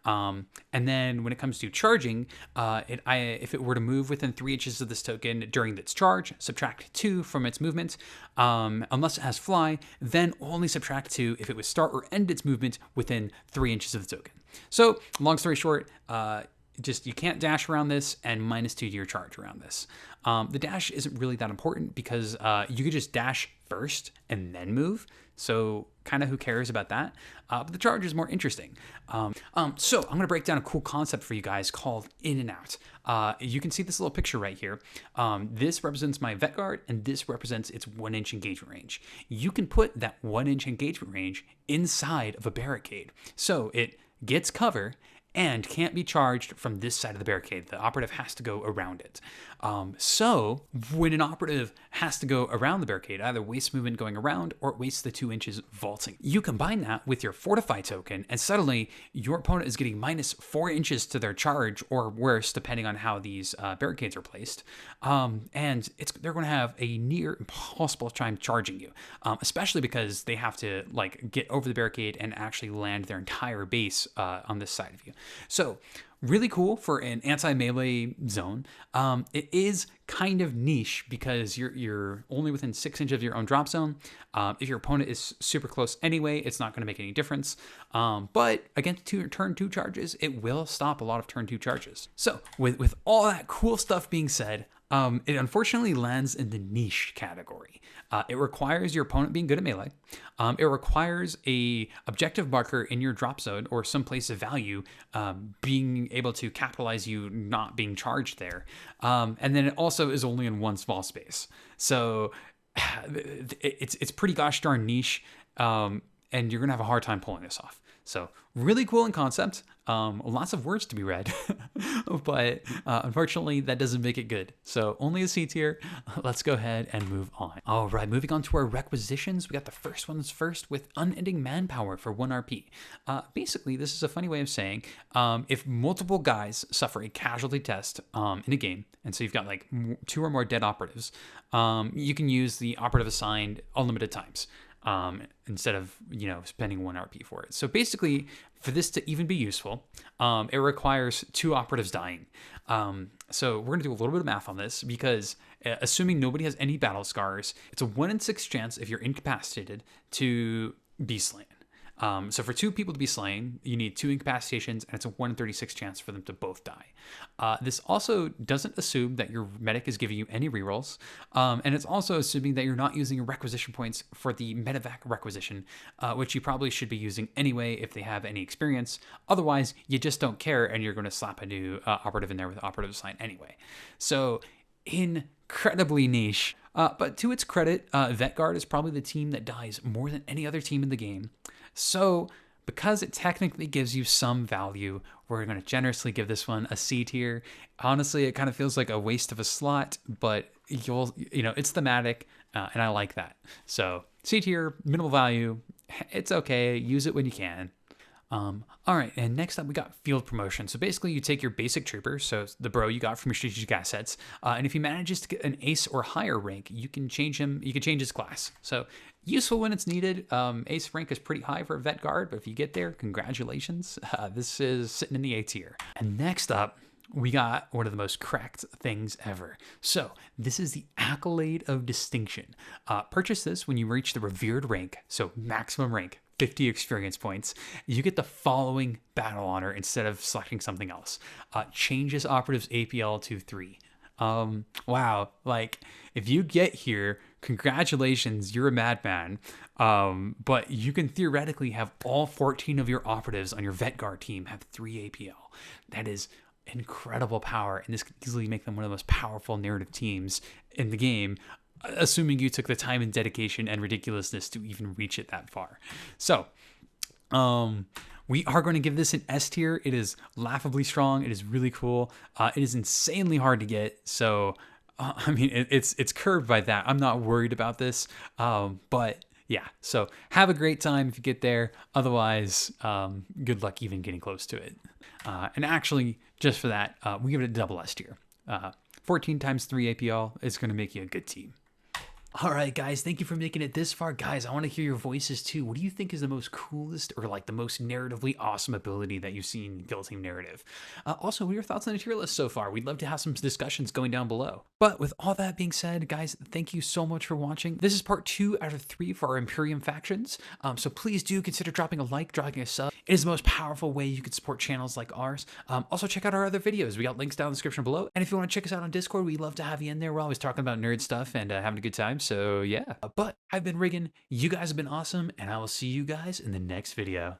And then when it comes to charging, if it were to move within 3 inches of this token during its charge, subtract 2 from its movement. Unless it has fly, then only subtract 2 if it would start or end its movement within 3 inches of the token. So, long story short, you can't dash around this, and -2 to your charge around this. The dash isn't really that important because you could just dash first and then move. So kind of who cares about that? But the charge is more interesting. So I'm going to break down a cool concept for you guys called in and out. You can see this little picture right here. This represents my vet guard, and this represents its 1-inch engagement range. You can put that 1-inch engagement range inside of a barricade. So it gets cover and can't be charged from this side of the barricade. The operative has to go around it. So when an operative has to go around the barricade, either wastes movement going around or it wastes the 2 inches vaulting. You combine that with your Fortify token, and suddenly your opponent is getting -4 inches to their charge, or worse, depending on how these barricades are placed. And they're going to have a near impossible time charging you, especially because they have to get over the barricade and actually land their entire base on this side of you. So really cool for an anti-melee zone. It is kind of niche because you're only within 6 inches of your own drop zone. If your opponent is super close anyway, it's not going to make any difference. But against turn 2 charges, it will stop a lot of turn 2 charges. So with all that cool stuff being said, it unfortunately lands in the niche category. It requires your opponent being good at melee. It requires a objective marker in your drop zone or some place of value being able to capitalize you not being charged there. And then it also is only in one small space. So it's pretty gosh darn niche, and you're going to have a hard time pulling this off. So really cool in concept, lots of words to be read, but unfortunately that doesn't make it good. So only a C tier. Let's go ahead and move on. All right, moving on to our requisitions. We got the first ones first with unending manpower for 1 RP. Basically, this is a funny way of saying if multiple guys suffer a casualty test in a game, and so you've got 2 or more dead operatives, you can use the operative assigned unlimited times. Instead of, spending 1 RP for it. So basically, for this to even be useful, it requires 2 operatives dying. So we're going to do a little bit of math on this because assuming nobody has any battle scars, it's a 1 in 6 chance if you're incapacitated to be slain. So for 2 people to be slain, you need 2 incapacitations, and it's a 1 in 36 chance for them to both die. This also doesn't assume that your medic is giving you any rerolls, and it's also assuming that you're not using your requisition points for the medevac requisition, which you probably should be using anyway if they have any experience. Otherwise, you just don't care, and you're going to slap a new operative in there with operative assign anyway. So incredibly niche. But to its credit, Vet Guard is probably the team that dies more than any other team in the game. So because it technically gives you some value, we're going to generously give this one a C tier. Honestly, it kind of feels like a waste of a slot, but it's thematic, and I like that. So C tier, minimal value. It's okay. Use it when you can. All right, and next up we got field promotion. So basically you take your basic trooper, so the bro you got from your strategic assets, and if he manages to get an ace or higher rank, you can change his class. So useful when it's needed. Ace rank is pretty high for a vet guard, but if you get there, congratulations. This is sitting in the A tier. And next up, we got one of the most cracked things ever. So this is the Accolade of Distinction. Purchase this when you reach the revered rank, so maximum rank, 50 experience points. You get the following battle honor instead of selecting something else. Changes operatives APL to 3. Wow, if you get here, congratulations, you're a madman. But you can theoretically have all 14 of your operatives on your Vet Guard team have 3 APL. That is incredible power, and this could easily make them one of the most powerful narrative teams in the game, assuming you took the time and dedication and ridiculousness to even reach it that far. So, we are going to give this an S tier. It is laughably strong. It is really cool. It is insanely hard to get. So, it's curved by that. I'm not worried about this. But yeah, so have a great time if you get there. Otherwise, good luck even getting close to it. And actually, just for that, we give it a double S tier. 14 times 3 APL is going to make you a good team. All right, guys, thank you for making it this far. Guys, I want to hear your voices too. What do you think is the most coolest or like the most narratively awesome ability that you've seen in Kill Team narrative? Also, what are your thoughts on the tier list so far? We'd love to have some discussions going down below. But with all that being said, guys, thank you so much for watching. This is part 2 out of 3 for our Imperium factions. So please do consider dropping a like, dropping a sub. It is the most powerful way you can support channels like ours. Also, check out our other videos. We got links down in the description below. And if you want to check us out on Discord, we'd love to have you in there. We're always talking about nerd stuff and having a good time. So yeah, but I've been Riggin, you guys have been awesome, and I will see you guys in the next video.